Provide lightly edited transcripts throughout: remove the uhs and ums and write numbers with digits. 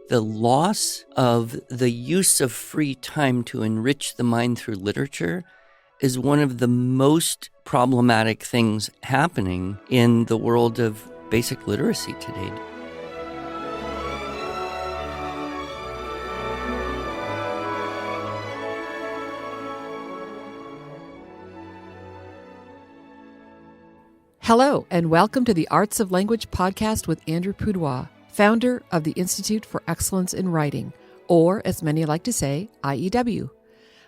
The loss of the use of free time to enrich the mind through literature is one of the most problematic things happening in the world of basic literacy today. Hello, and welcome to the Arts of Language podcast with Andrew Pudewa, founder of the Institute for Excellence in Writing, or as many like to say, IEW.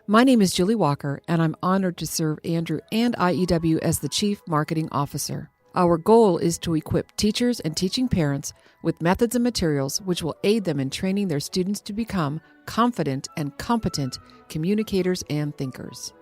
My name is Julie Walker, and I'm honored to serve Andrew and IEW as the Chief Marketing Officer. Our goal is to equip teachers and teaching parents with methods and materials which will aid them in training their students to become confident and competent communicators and thinkers.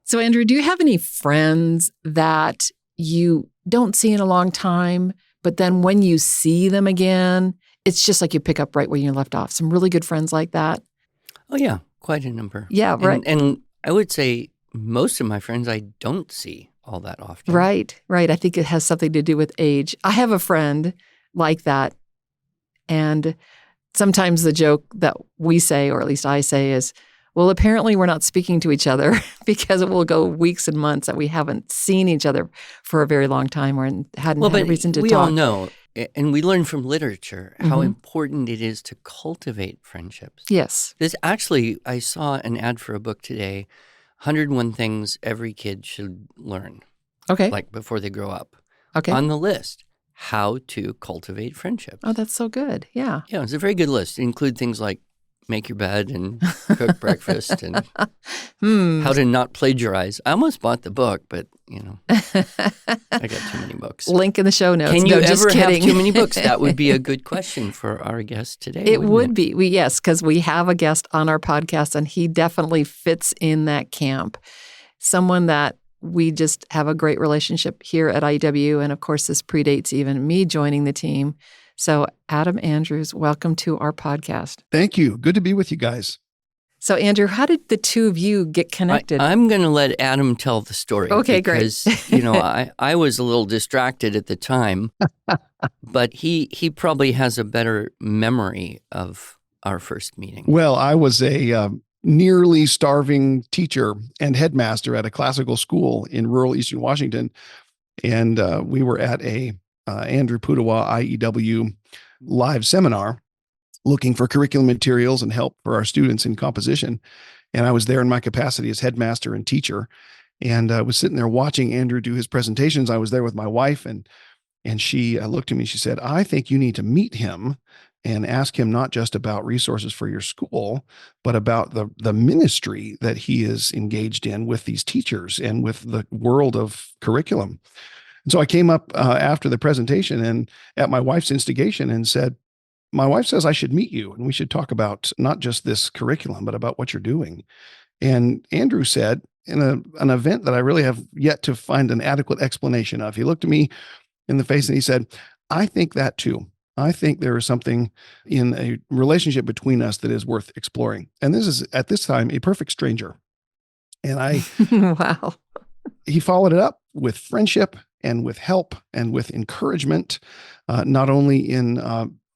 So, Andrew, do you have any friends that you don't see in a long time, but then when you see them again, it's just like you pick up right where you left off? Some really good friends like that? Oh, yeah, quite a number. Yeah, right. And I would say most of my friends I don't see all that often. Right. I think it has something to do with age. I have a friend like that, and sometimes the joke that we say, or at least I say, is, well, apparently we're not speaking to each other because it will go weeks and months that we haven't seen each other for a very long time or hadn't had a reason to talk. We all know, and we learn from literature, how important it is to cultivate friendships. Yes. I saw an ad for a book today, 101 Things Every Kid Should Learn. Okay. Like before they grow up. Okay. On the list, how to cultivate friendships. Oh, that's so good. Yeah. Yeah, it's a very good list. It includes things like make your bed and cook breakfast and how to not plagiarize. I almost bought the book, but, I got too many books. Link in the show notes. Can you ever have kidding. too many books? That would be a good question for our guest today. It would be. Yes, because we have a guest on our podcast, and he definitely fits in that camp. Someone that we just have a great relationship here at IEW, and of course, this predates even me joining the team. So, Adam Andrews, welcome to our podcast. Thank you. Good to be with you guys. So, Andrew, how did the two of you get connected? I'm going to let Adam tell the story. Okay, because, great. I was a little distracted at the time, but he probably has a better memory of our first meeting. Well, I was a nearly starving teacher and headmaster at a classical school in rural Eastern Washington, and we were at a Andrew Pudewa IEW live seminar looking for curriculum materials and help for our students in composition. And I was there in my capacity as headmaster and teacher. And I was sitting there watching Andrew do his presentations. I was there with my wife, and she looked at me and she said, I think you need to meet him and ask him not just about resources for your school, but about the ministry that he is engaged in with these teachers and with the world of curriculum. And so I came up after the presentation and at my wife's instigation and said, my wife says I should meet you and we should talk about not just this curriculum, but about what you're doing. And Andrew said, in an event that I really have yet to find an adequate explanation of, he looked at me in the face and he said, I think that too. I think there is something in a relationship between us that is worth exploring. And this is, at this time, a perfect stranger. And I, wow. He followed it up with friendship and with help and with encouragement, not only in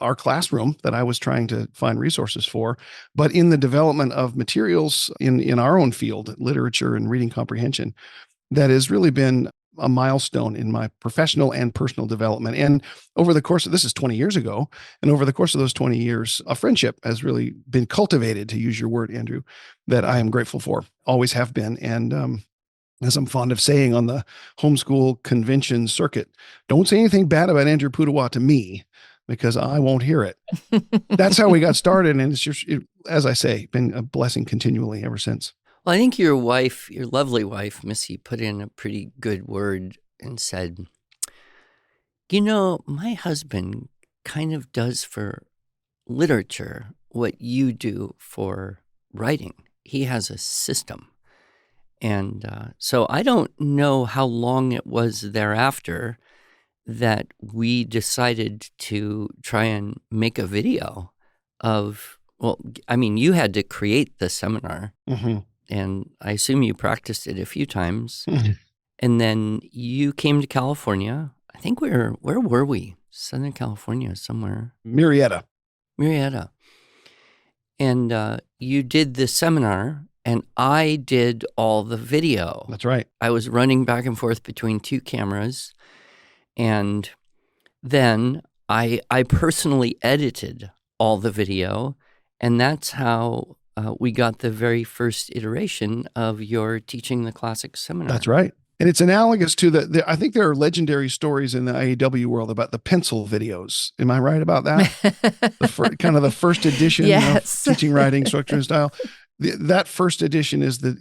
our classroom that I was trying to find resources for, but in the development of materials in our own field, literature and reading comprehension, that has really been a milestone in my professional and personal development. And over the course of, this is 20 years ago, and over the course of those 20 years, a friendship has really been cultivated, to use your word, Andrew, that I am grateful for, always have been. And as I'm fond of saying on the homeschool convention circuit, don't say anything bad about Andrew Pudewa to me, because I won't hear it. That's how we got started. And it's just, as I say, been a blessing continually ever since. Well, I think your wife, your lovely wife, Missy, put in a pretty good word and said, my husband kind of does for literature what you do for writing. He has a system. And so I don't know how long it was thereafter that we decided to try and make a video of, you had to create the seminar. Mm-hmm. And I assume you practiced it a few times. And then you came to California. I think where were we? Southern California, somewhere. Marietta. And you did the seminar, and I did all the video. That's right. I was running back and forth between two cameras, and then I personally edited all the video, and that's how we got the very first iteration of your Teaching the Classics seminar. That's right. And it's analogous to I think there are legendary stories in the IEW world about the pencil videos. Am I right about that? Kind of the first edition of Teaching Writing, Structure, and Style. That first edition is the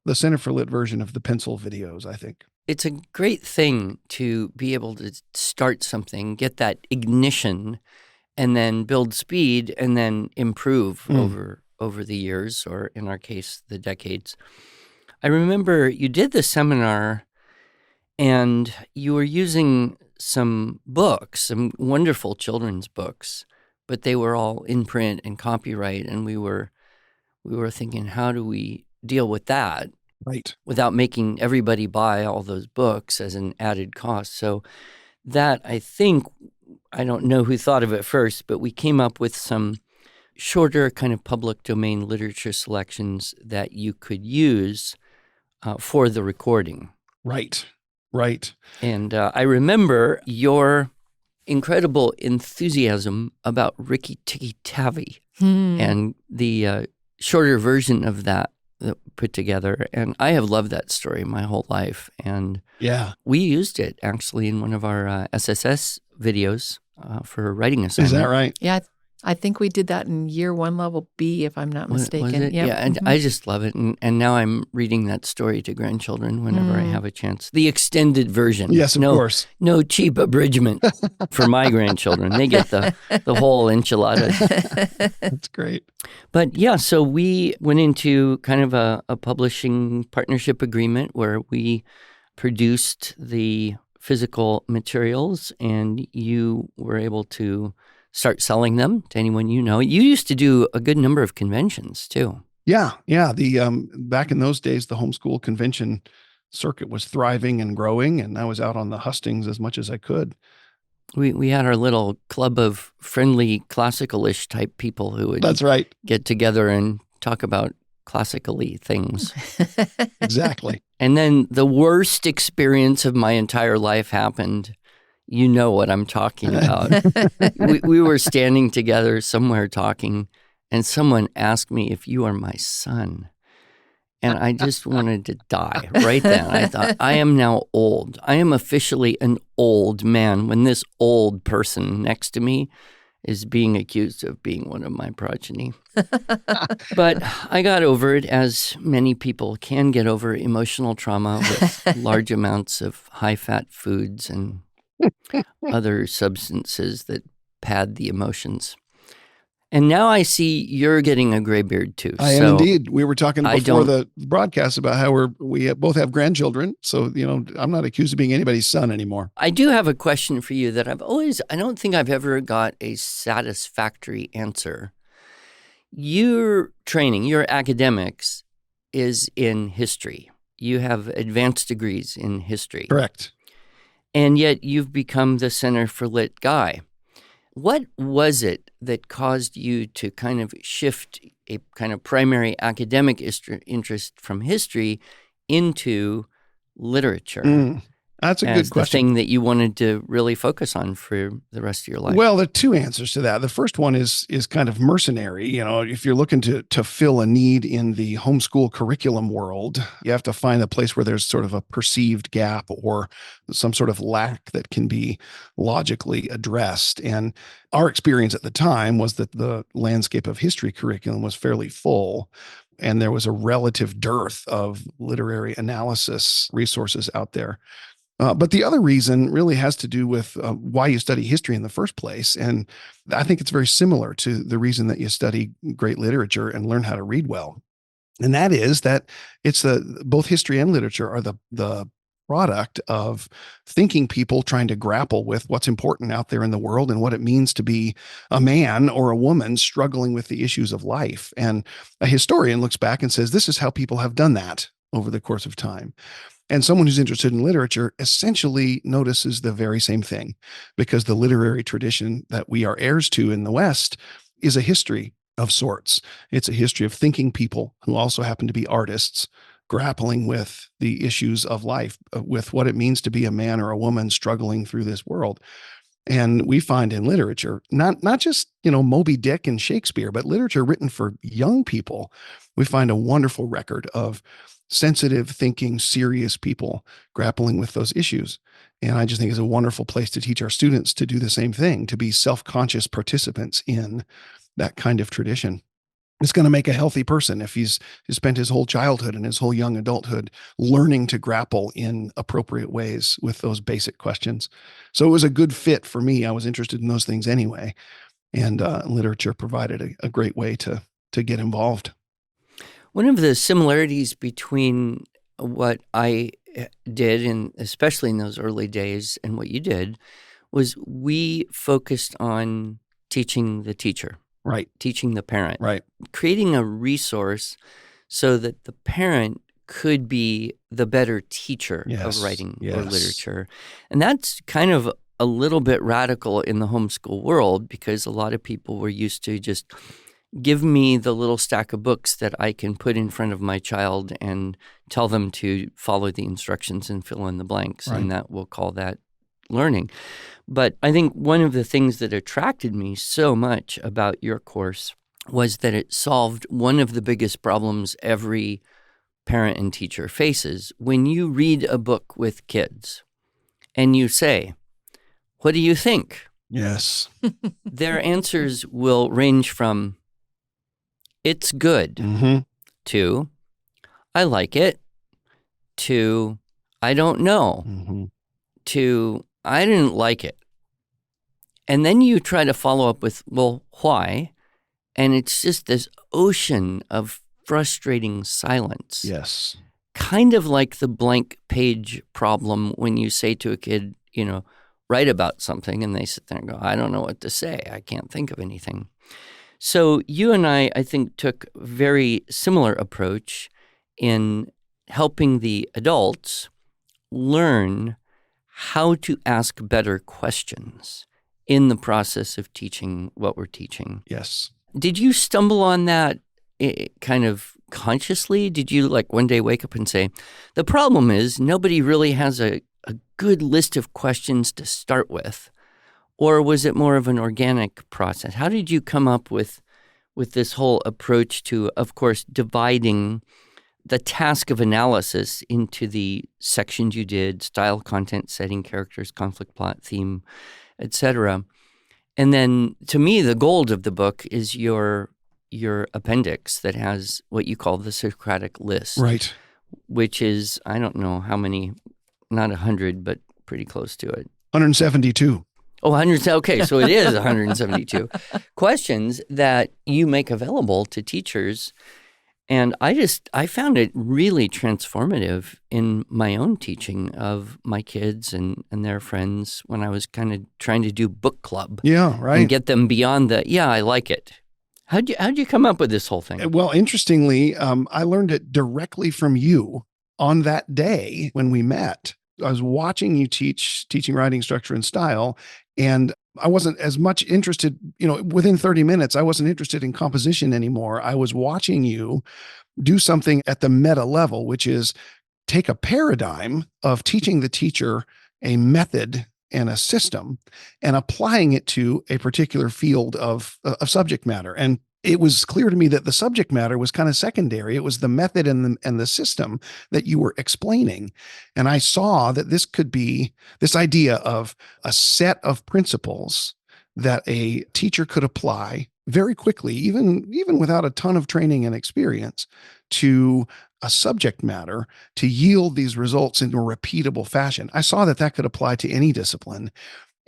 CenterForLit version of the pencil videos, I think. It's a great thing to be able to start something, get that ignition, and then build speed, and then improve over the years, or in our case, the decades. I remember you did the seminar, and you were using some books, some wonderful children's books, but they were all in print and copyright, and we were thinking, how do we deal with that? Right. Without making everybody buy all those books as an added cost. So that, I think, I don't know who thought of it first, but we came up with some shorter kind of public domain literature selections that you could use for the recording. Right. And I remember your incredible enthusiasm about Rikki, Tikki, Tavi and the shorter version of that put together. And I have loved that story my whole life. And we used it actually in one of our SSS videos for writing assignment. Is that right? Yeah, I think we did that in year 1, level B, if I'm not mistaken. Was it? Yep. Yeah, and I just love it. And now I'm reading that story to grandchildren whenever I have a chance. The extended version. Yes, of course. No cheap abridgment for my grandchildren. They get the whole enchilada. That's great. But yeah, so we went into kind of a publishing partnership agreement where we produced the physical materials, and you were able to start selling them to anyone you know. You used to do a good number of conventions too. Yeah. The back in those days, the homeschool convention circuit was thriving and growing, and I was out on the hustings as much as I could. We had our little club of friendly classical-ish type people who would That's right. get together and talk about classically things. Exactly. And then the worst experience of my entire life happened. You know what I'm talking about. we were standing together somewhere talking, and someone asked me if you are my son. And I just wanted to die right then. I thought, I am now old. I am officially an old man when this old person next to me is being accused of being one of my progeny. But I got over it, as many people can get over emotional trauma with large amounts of high-fat foods and other substances that pad the emotions. And now I see you're getting a gray beard too. I am indeed. We were talking before the broadcast about how we both have grandchildren. So, I'm not accused of being anybody's son anymore. I do have a question for you that I don't think I've ever got a satisfactory answer. Your training, your academics is in history. You have advanced degrees in history. Correct. And yet you've become the CenterForLit guy. What was it that caused you to kind of shift a kind of primary academic interest from history into literature? That's a good question. The thing that you wanted to really focus on for the rest of your life. Well, there are two answers to that. The first one is kind of mercenary. If you're looking to fill a need in the homeschool curriculum world, you have to find a place where there's sort of a perceived gap or some sort of lack that can be logically addressed. And our experience at the time was that the landscape of history curriculum was fairly full, and there was a relative dearth of literary analysis resources out there. But the other reason really has to do with why you study history in the first place. And I think it's very similar to the reason that you study great literature and learn how to read well. And that is that it's both history and literature are the product of thinking people trying to grapple with what's important out there in the world and what it means to be a man or a woman struggling with the issues of life. And a historian looks back and says, this is how people have done that over the course of time. And someone who's interested in literature essentially notices the very same thing, because the literary tradition that we are heirs to in the West is a history of sorts. It's a history of thinking people who also happen to be artists, grappling with the issues of life, with what it means to be a man or a woman struggling through this world. And we find in literature, not just, Moby Dick and Shakespeare, but literature written for young people, we find a wonderful record of sensitive, thinking, serious people grappling with those issues. And I just think it's a wonderful place to teach our students to do the same thing, to be self-conscious participants in that kind of tradition. It's going to make a healthy person if he's spent his whole childhood and his whole young adulthood learning to grapple in appropriate ways with those basic questions. So it was a good fit for me. I was interested in those things anyway. And literature provided a great way to get involved. One of the similarities between what I did, and especially in those early days, and what you did, was we focused on teaching the teacher. Right. Teaching the parent. Right. Creating a resource so that the parent could be the better teacher of writing or literature. And that's kind of a little bit radical in the homeschool world, because a lot of people were used to just give me the little stack of books that I can put in front of my child and tell them to follow the instructions and fill in the blanks. Right. And that we'll call that learning. But I think one of the things that attracted me so much about your course was that it solved one of the biggest problems every parent and teacher faces. When you read a book with kids and you say, "What do you think?" Yes. Their answers will range from, "It's good," to, "I like it," to, "I don't know," to, "I didn't like it." And then you try to follow up with, "Well, why?" And it's just this ocean of frustrating silence. Yes. Kind of like the blank page problem when you say to a kid, write about something, and they sit there and go, "I don't know what to say. I can't think of anything." So you and I think, took a very similar approach in helping the adults learn how to ask better questions in the process of teaching what we're teaching. Yes. Did you stumble on that kind of consciously? Did you one day wake up and say, the problem is nobody really has a good list of questions to start with? Or was it more of an organic process? How did you come up with this whole approach to, of course, dividing the task of analysis into the sections you did: style, content, setting, characters, conflict, plot, theme, etc.? And then, to me, the gold of the book is your appendix that has what you call the Socratic list. Right. Which is, I don't know how many, not 100, but pretty close to it. 172. Oh, 100. Okay, so it is 172 questions that you make available to teachers. And I found it really transformative in my own teaching of my kids and their friends when I was kind of trying to do book club. Yeah, right. And get them beyond the, I like it. How'd you come up with this whole thing? Well, interestingly, I learned it directly from you on that day when we met. I was watching you teaching writing structure and style, and I wasn't as much interested, within 30 minutes, I wasn't interested in composition anymore. I was watching you do something at the meta level, which is take a paradigm of teaching the teacher a method and a system and applying it to a particular field of subject matter. And it was clear to me that the subject matter was kind of secondary. It was the method and the system that you were explaining. And I saw that this could be this idea of a set of principles that a teacher could apply very quickly, even without a ton of training and experience, to a subject matter to yield these results in a repeatable fashion. I saw that could apply to any discipline,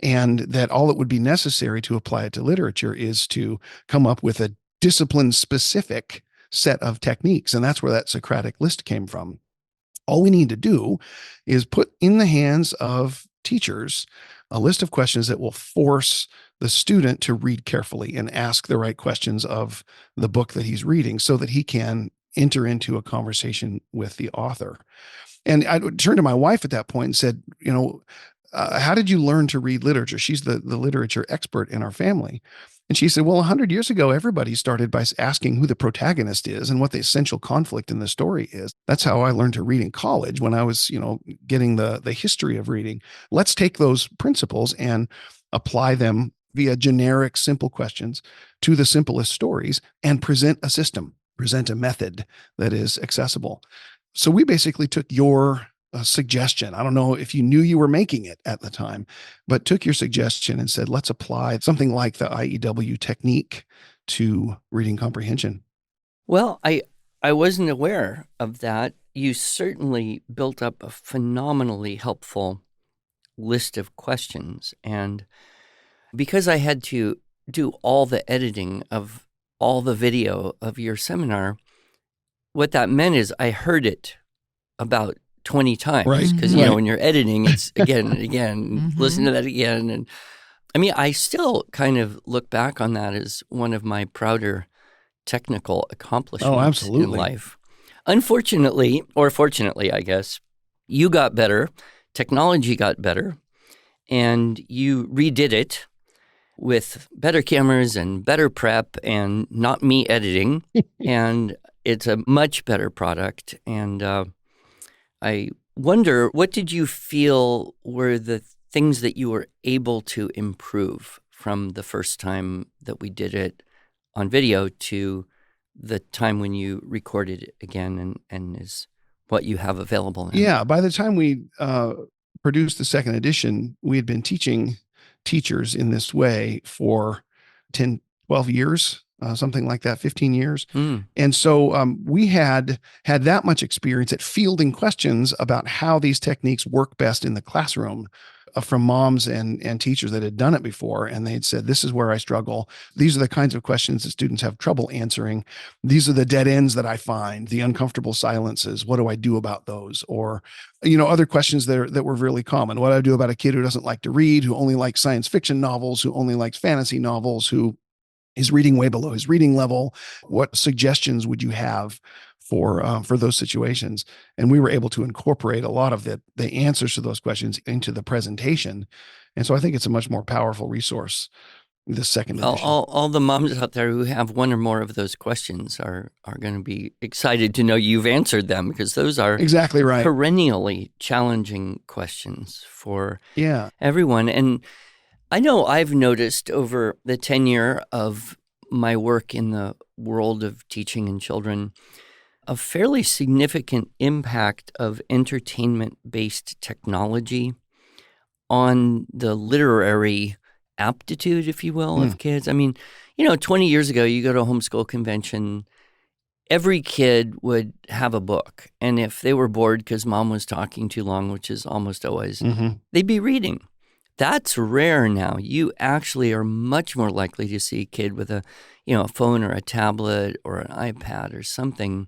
and that all that would be necessary to apply it to literature is to come up with a discipline-specific set of techniques. And that's where that Socratic list came from. All we need to do is put in the hands of teachers a list of questions that will force the student to read carefully and ask the right questions of the book that he's reading so that he can enter into a conversation with the author. And I would turn to my wife at that point and said, how did you learn to read literature? She's the literature expert in our family. And she said, well, 100 years ago, everybody started by asking who the protagonist is and what the essential conflict in the story is. That's how I learned to read in college when I was, getting the history of reading. Let's take those principles and apply them via generic, simple questions to the simplest stories and present a system, present a method that is accessible. So we basically took your suggestion. I don't know if you knew you were making it at the time, but took your suggestion and said, let's apply something like the IEW technique to reading comprehension. Well, I wasn't aware of that. You certainly built up a phenomenally helpful list of questions. And because I had to do all the editing of all the video of your seminar, what that meant is I heard it about 20 times because, when you're editing, it's again and again, listen to that again. And I mean, I still kind of look back on that as one of my prouder technical accomplishments in life. Unfortunately, or fortunately, I guess, you got better, technology got better, and you redid it with better cameras and better prep and not me editing. And it's a much better product. And I wonder, what did you feel were the things that you were able to improve from the first time that we did it on video to the time when you recorded it again and is what you have available now? Yeah, by the time we produced the second edition, we had been teaching teachers in this way for 10, 12 years. Something like that, 15 years. And so we had that much experience at fielding questions about how these techniques work best in the classroom from moms and teachers that had done it before. And they'd said, this is where I struggle. These are the kinds of questions that students have trouble answering. These are the dead ends that I find, the uncomfortable silences. What do I do about those? Or, other questions that were really common. What do I do about a kid who doesn't like to read, who only likes science fiction novels, who only likes fantasy novels, who is reading way below his reading level? What suggestions would you have for those situations? And we were able to incorporate a lot of the answers to those questions into the presentation. And so I think it's a much more powerful resource, this second edition. All the moms out there who have one or more of those questions are going to be excited to know you've answered them, because those are exactly right, perennially challenging questions for everyone. And I know I've noticed over the tenure of my work in the world of teaching and children a fairly significant impact of entertainment-based technology on the literary aptitude, if you will, of kids. I mean, 20 years ago, you go to a homeschool convention, every kid would have a book. And if they were bored because mom was talking too long, which is almost always, they'd be reading. That's rare now. You actually are much more likely to see a kid with a phone or a tablet or an iPad or something,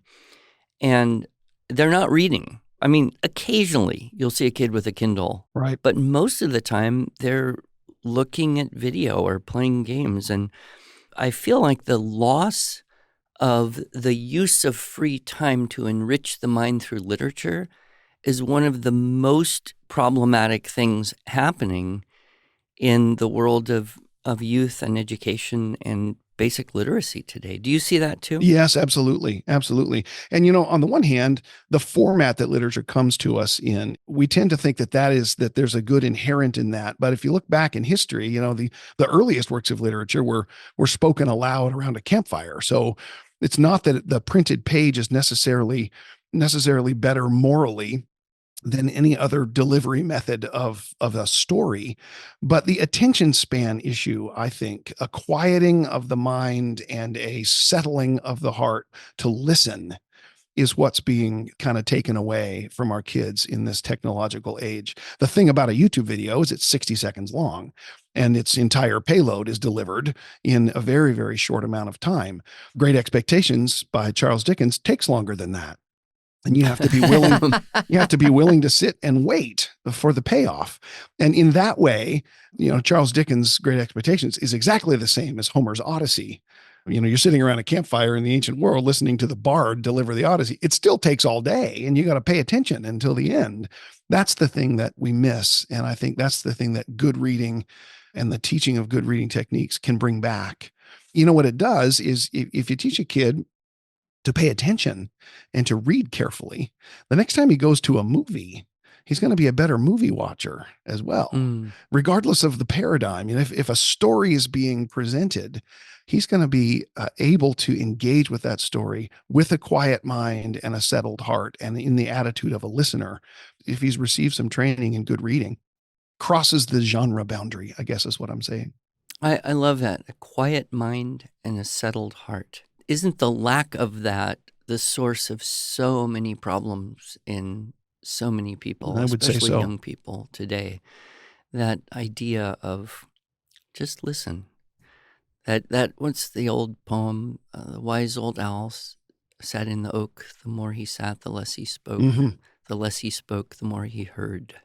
and they're not reading. I mean, occasionally you'll see a kid with a Kindle, right? But most of the time they're looking at video or playing games. And I feel like the loss of the use of free time to enrich the mind through literature is one of the most problematic things happening in the world of youth and education and basic literacy today. Do you see that too? Yes, absolutely. Absolutely. And, on the one hand, the format that literature comes to us in, we tend to think that there's a good inherent in that. But if you look back in history, the earliest works of literature were spoken aloud around a campfire. So it's not that the printed page is necessarily better morally than any other delivery method of a story. But the attention span issue, I think, a quieting of the mind and a settling of the heart to listen is what's being kind of taken away from our kids in this technological age. The thing about a YouTube video is it's 60 seconds long and its entire payload is delivered in a very, very short amount of time. Great Expectations by Charles Dickens takes longer than that. And you have to be willing to sit and wait for the payoff. And in that way, Charles Dickens' Great Expectations is exactly the same as Homer's Odyssey. You're sitting around a campfire in the ancient world listening to the bard deliver the Odyssey. It still takes all day, and you got to pay attention until the end. That's the thing that we miss. And I think that's the thing that good reading and the teaching of good reading techniques can bring back. What it does is if you teach a kid to pay attention and to read carefully, the next time he goes to a movie, he's going to be a better movie watcher as well, regardless of the paradigm. If a story is being presented, he's going to be able to engage with that story with a quiet mind and a settled heart and in the attitude of a listener. If he's received some training in good reading, crosses the genre boundary, I guess is what I'm saying. I love that. A quiet mind and a settled heart. Isn't the lack of that the source of so many problems in so many people, I would say especially so. young people today? That idea of just listen. That what's the old poem? The wise old owl sat in the oak. The more he sat, the less he spoke. Mm-hmm. The less he spoke, the more he heard.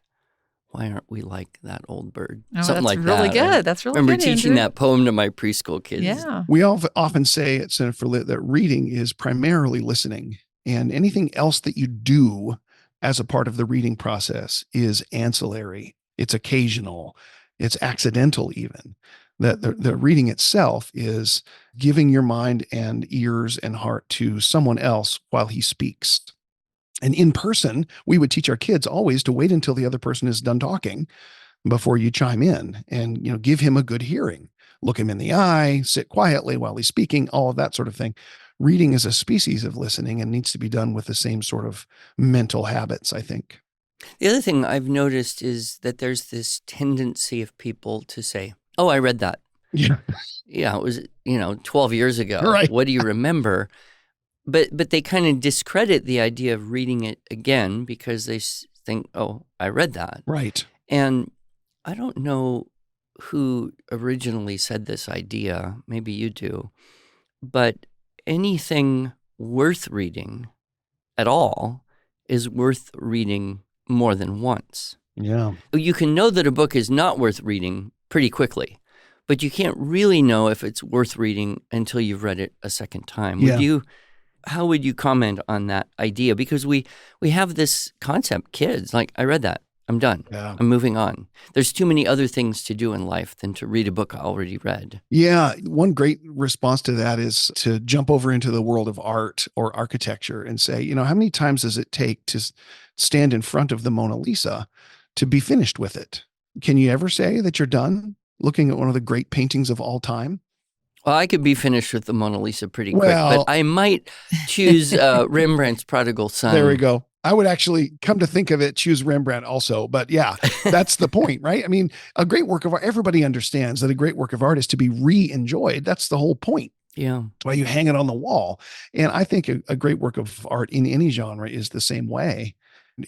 Why aren't we like that old bird? Oh, Something that's like really that. good. That's really remember good, teaching Andrew. that poem to my preschool kids. Yeah. We often say at CenterForLit that reading is primarily listening, and anything else that you do as a part of the reading process is ancillary. It's occasional. It's accidental even. That the reading itself is giving your mind and ears and heart to someone else while he speaks. And in person, we would teach our kids always to wait until the other person is done talking before you chime in and, give him a good hearing. Look him in the eye, sit quietly while he's speaking, all of that sort of thing. Reading is a species of listening and needs to be done with the same sort of mental habits, I think. The other thing I've noticed is that there's this tendency of people to say, oh, I read that. Yeah. Yeah, it was, 12 years ago. Right. What do you remember? But they kind of discredit the idea of reading it again because they think, oh, I read that. Right. And I don't know who originally said this idea. Maybe you do. But anything worth reading at all is worth reading more than once. Yeah. You can know that a book is not worth reading pretty quickly, but you can't really know if it's worth reading until you've read it a second time. Yeah. How would you comment on that idea? Because we have this concept, kids, like, I read that. I'm done. Yeah. I'm moving on. There's too many other things to do in life than to read a book I already read. Yeah. One great response to that is to jump over into the world of art or architecture and say, how many times does it take to stand in front of the Mona Lisa to be finished with it? Can you ever say that you're done looking at one of the great paintings of all time? Well, I could be finished with the Mona Lisa pretty quick, Well, but I might choose Rembrandt's Prodigal Son. There we go. I would actually, come to think of it, choose Rembrandt also. But yeah, that's the point, right? I mean, a great work of art, everybody understands that a great work of art is to be re-enjoyed. That's the whole point. Yeah. That's why you hang it on the wall. And I think a great work of art in any genre is the same way.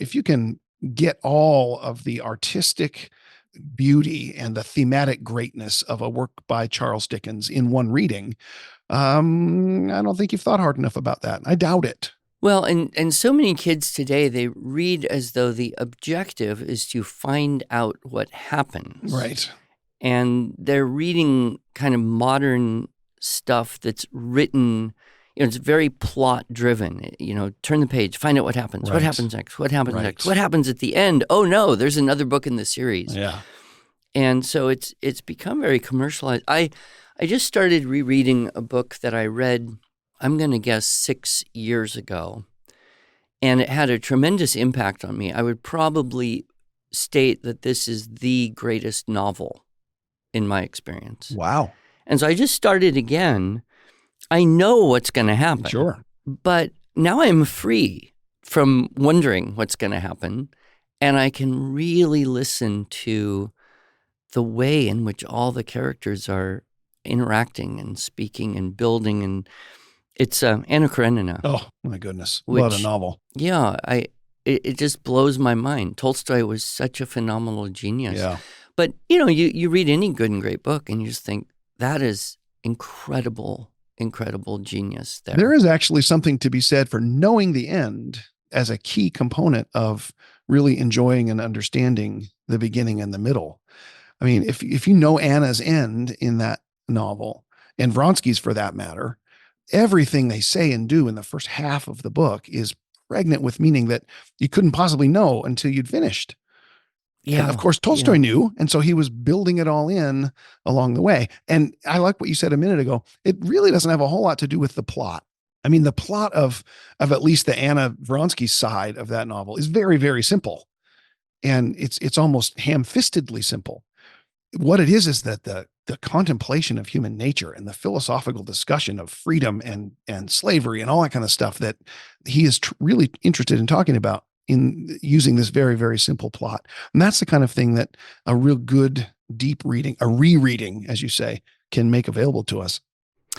If you can get all of the artistic beauty and the thematic greatness of a work by Charles Dickens in one reading, I don't think you've thought hard enough about that. I doubt it. Well, and so many kids today, they read as though the objective is to find out what happens. Right. And they're reading kind of modern stuff that's written, it's very plot driven. Turn the page, find out what happens. Right. What happens next? What happens Right. next? What happens at the end? Oh no, there's another book in the series. Yeah. And so it's become very commercialized. I just started rereading a book that I read, I'm going to guess 6 years ago, and it had a tremendous impact on me. I would probably state that this is the greatest novel in my experience. Wow. And so I just started again. I know what's going to happen. Sure. But now I'm free from wondering what's going to happen, and I can really listen to the way in which all the characters are interacting and speaking and building. And it's Anna Karenina. Oh, my goodness. What a novel. Yeah, it just blows my mind. Tolstoy was such a phenomenal genius. Yeah. But, you read any good and great book and you just think, that is incredible genius there. There is actually something to be said for knowing the end as a key component of really enjoying and understanding the beginning and the middle. I mean, if you know Anna's end in that novel, and Vronsky's for that matter, everything they say and do in the first half of the book is pregnant with meaning that you couldn't possibly know until you'd finished. Yeah. And of course, Tolstoy knew, and so he was building it all in along the way. And I like what you said a minute ago. It really doesn't have a whole lot to do with the plot. I mean, the plot of at least the Anna Vronsky side of that novel is very, very simple. And it's almost ham-fistedly simple. What it is that the contemplation of human nature and the philosophical discussion of freedom and slavery and all that kind of stuff that he is really interested in talking about in using this very, very simple plot. And that's the kind of thing that a real good, deep reading, a rereading, as you say, can make available to us.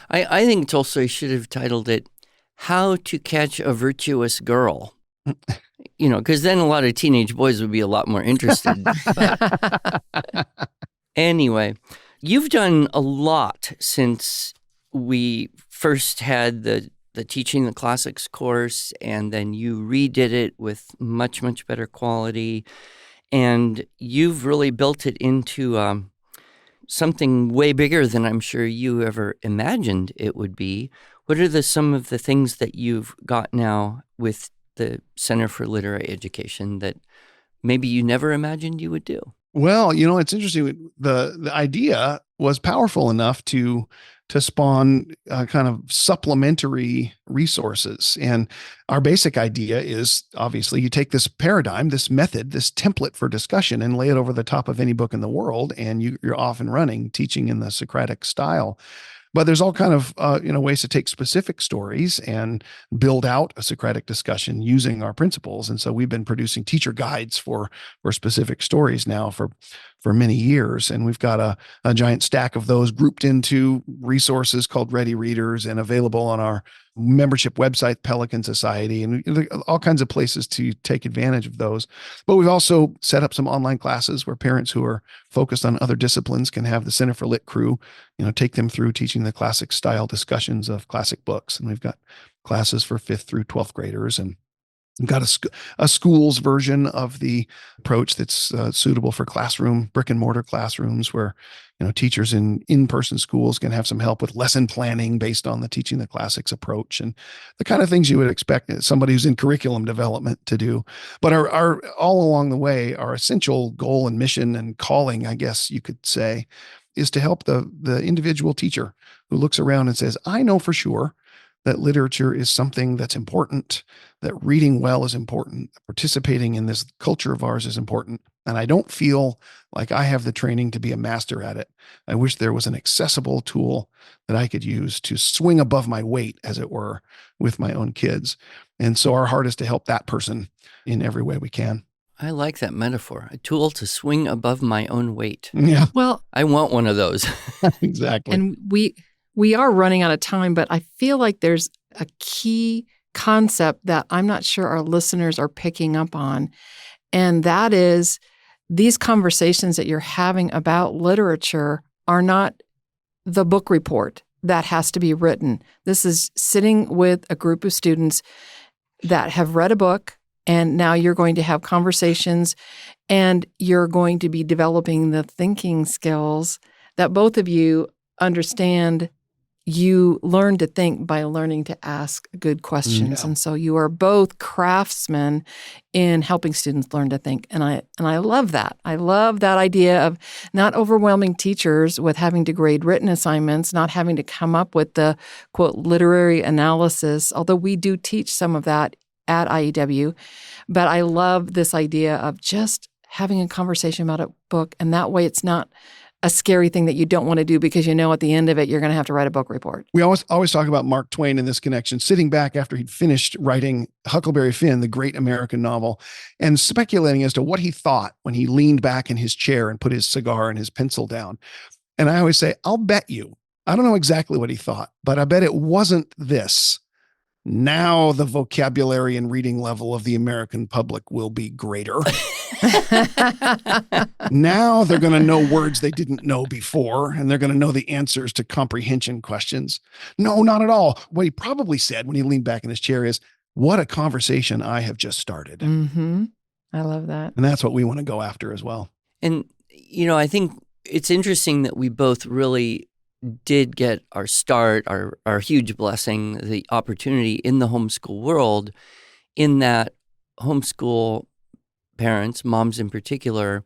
I think Tolstoy should have titled it, How to Catch a Virtuous Girl. Because then a lot of teenage boys would be a lot more interested. Anyway, you've done a lot since we first had the Teaching the Classics course, and then you redid it with much, much better quality. And you've really built it into something way bigger than I'm sure you ever imagined it would be. What are some of the things that you've got now with the Center for Literary Education that maybe you never imagined you would do? Well, it's interesting. The idea was powerful enough to spawn kind of supplementary resources. And our basic idea is obviously you take this paradigm, this method, this template for discussion and lay it over the top of any book in the world. And you're off and running teaching in the Socratic style. But there's all kind of ways to take specific stories and build out a Socratic discussion using our principles. And so we've been producing teacher guides for specific stories now for many years. And we've got a giant stack of those grouped into resources called Ready Readers and available on our membership website, Pelican Society, and all kinds of places to take advantage of those. But we've also set up some online classes where parents who are focused on other disciplines can have the CenterForLit crew, take them through teaching the classic style discussions of classic books. And we've got classes for 5th through 12th graders, and we've got a school's version of the approach that's suitable for brick and mortar classrooms where, teachers in-person schools can have some help with lesson planning based on the Teaching the Classics approach and the kind of things you would expect somebody who's in curriculum development to do. But our all along the way, our essential goal and mission and calling, I guess you could say, is to help the individual teacher who looks around and says, I know for sure that literature is something that's important, that reading well is important, participating in this culture of ours is important, and I don't feel like I have the training to be a master at it. I wish there was an accessible tool that I could use to swing above my weight, as it were, with my own kids. And so our heart is to help that person in every way we can. I like that metaphor, a tool to swing above my own weight. Yeah. Well, I want one of those. Exactly. And we are running out of time, but I feel like there's a key concept that I'm not sure our listeners are picking up on. And that is these conversations that you're having about literature are not the book report that has to be written. This is sitting with a group of students that have read a book, and now you're going to have conversations and you're going to be developing the thinking skills that both of you understand. You learn to think by learning to ask good questions. Yeah. And so you are both craftsmen in helping students learn to think. And I love that. I love that idea of not overwhelming teachers with having to grade written assignments, not having to come up with the, quote, literary analysis, although we do teach some of that at IEW. But I love this idea of just having a conversation about a book. And that way it's not a scary thing that you don't want to do because at the end of it, you're going to have to write a book report. We always talk about Mark Twain in this connection, sitting back after he'd finished writing Huckleberry Finn, the great American novel, and speculating as to what he thought when he leaned back in his chair and put his cigar and his pencil down. And I always say, I'll bet you, I don't know exactly what he thought, but I bet it wasn't this. Now the vocabulary and reading level of the American public will be greater. Now they're going to know words they didn't know before, and they're going to know the answers to comprehension questions. No, not at all. What he probably said when he leaned back in his chair is, what a conversation I have just started. Mm-hmm. I love that. And that's what we want to go after as well. And, I think it's interesting that we both really did get our start, our huge blessing, the opportunity in the homeschool world, in that homeschool parents, moms in particular,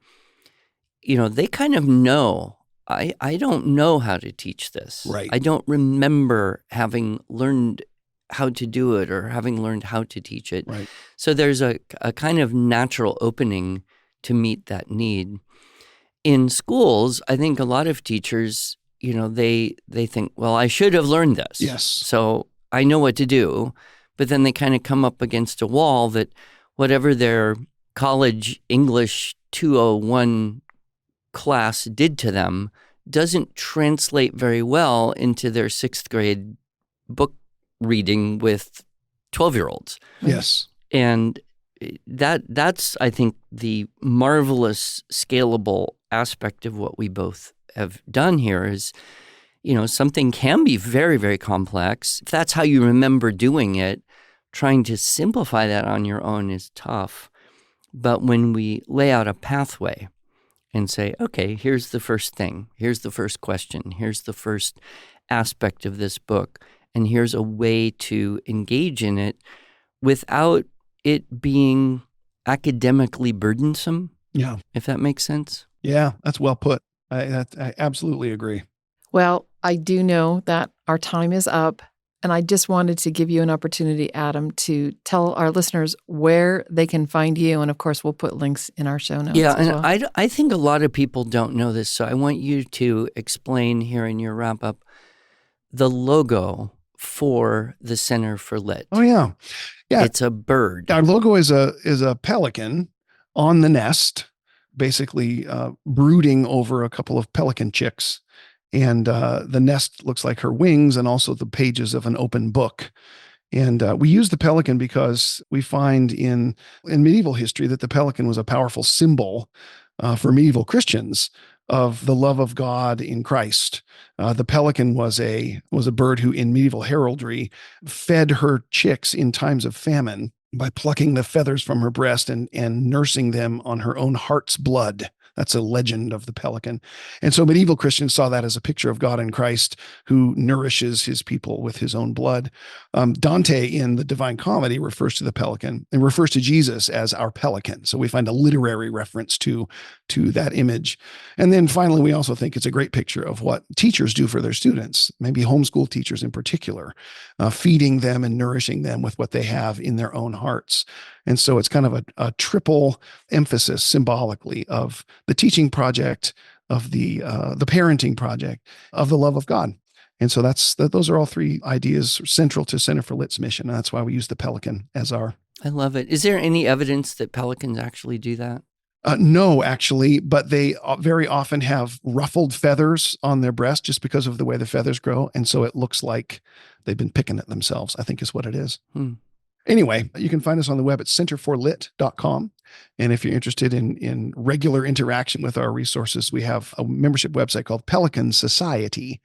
they kind of know, I don't know how to teach this. Right. I don't remember having learned how to do it or having learned how to teach it. Right. So there's a kind of natural opening to meet that need. In schools, I think a lot of teachers, they think, well, I should have learned this. Yes. So I know what to do. But then they kind of come up against a wall that whatever their college English 201 class did to them doesn't translate very well into their 6th grade book reading with 12-year-olds. Yes. And that's, I think, the marvelous scalable aspect of what we both have done here is, something can be very, very complex. If that's how you remember doing it, trying to simplify that on your own is tough. But when we lay out a pathway and say, okay, here's the first thing, here's the first question, here's the first aspect of this book, and here's a way to engage in it without it being academically burdensome. Yeah. If that makes sense. Yeah, that's well put. I absolutely agree. Well, I do know that our time is up, and I just wanted to give you an opportunity, Adam, to tell our listeners where they can find you. And of course, we'll put links in our show notes. Yeah, as and well. I think a lot of people don't know this, so I want you to explain here in your wrap-up the logo for the CenterForLit. Oh, yeah. Yeah. It's a bird. Our logo is a pelican on the nest, basically brooding over a couple of pelican chicks. And the nest looks like her wings and also the pages of an open book. And we use the pelican because we find in medieval history that the pelican was a powerful symbol for medieval Christians of the love of God in Christ. The pelican was a bird who in medieval heraldry fed her chicks in times of famine by plucking the feathers from her breast and nursing them on her own heart's blood. That's a legend of the pelican. And so medieval Christians saw that as a picture of God in Christ who nourishes his people with his own blood. Dante in the Divine Comedy refers to the pelican and refers to Jesus as our pelican. So we find a literary reference to that image. And then finally, we also think it's a great picture of what teachers do for their students, maybe homeschool teachers in particular, feeding them and nourishing them with what they have in their own hearts. And so it's kind of a triple emphasis symbolically of the teaching project, of the parenting project, of the love of God. And so those are all three ideas central to CenterForLit's mission. And that's why we use the pelican as our. I love it. Is there any evidence that pelicans actually do that? No, actually, but they very often have ruffled feathers on their breast just because of the way the feathers grow. And so it looks like they've been picking at themselves, I think is what it is. Anyway, you can find us on the web at CenterForLit.com. And if you're interested in regular interaction with our resources, we have a membership website called Pelican Society.com,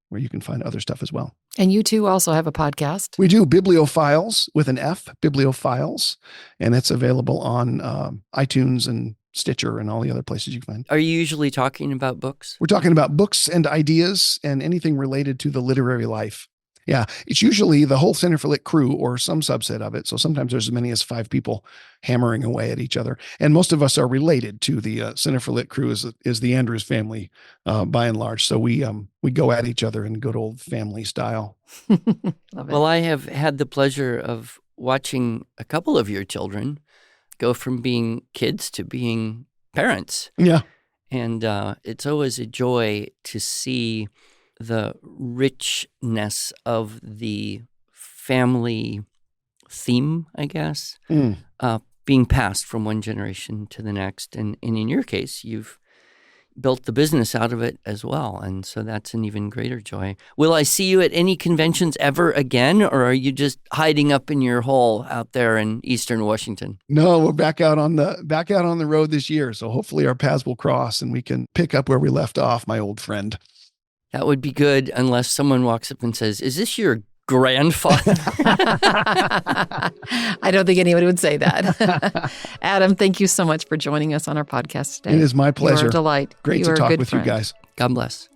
where you can find other stuff as well. And you two also have a podcast. We do, BiblioFiles with an F, BiblioFiles, and it's available on iTunes and Stitcher and all the other places you can find. Are you usually talking about books? We're talking about books and ideas and anything related to the literary life. Yeah, it's usually the whole CenterForLit crew or some subset of it. So sometimes there's as many as 5 people hammering away at each other. And most of us are related to the CenterForLit crew is the Andrews family by and large. So we go at each other in good old family style. Love it. Well, I have had the pleasure of watching a couple of your children go from being kids to being parents. Yeah. And it's always a joy to see the richness of the family theme, I guess, being passed from one generation to the next. And in your case, you've built the business out of it as well. And so that's an even greater joy. Will I see you at any conventions ever again, or are you just hiding up in your hole out there in Eastern Washington? No, we're back out on the road this year. So hopefully our paths will cross and we can pick up where we left off, my old friend. That would be good unless someone walks up and says, "Is this your grandfather?" I don't think anyone would say that. Adam, thank you so much for joining us on our podcast today. It is my pleasure. You're a delight. Great to talk with you guys. God bless.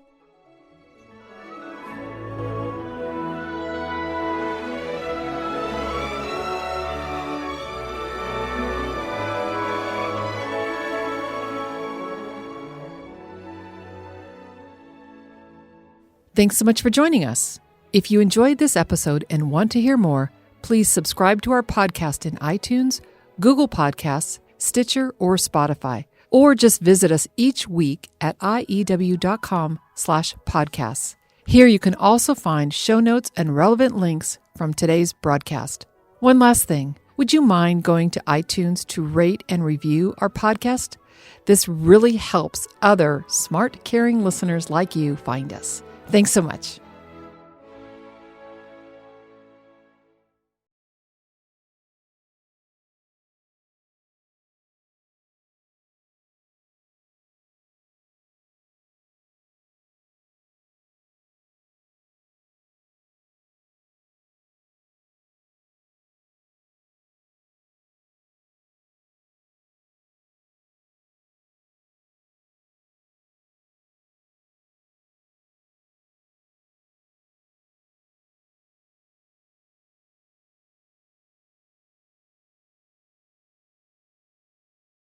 Thanks so much for joining us. If you enjoyed this episode and want to hear more, please subscribe to our podcast in iTunes, Google Podcasts, Stitcher, or Spotify, or just visit us each week at iew.com/podcasts. Here you can also find show notes and relevant links from today's broadcast. One last thing, would you mind going to iTunes to rate and review our podcast? This really helps other smart, caring listeners like you find us. Thanks so much.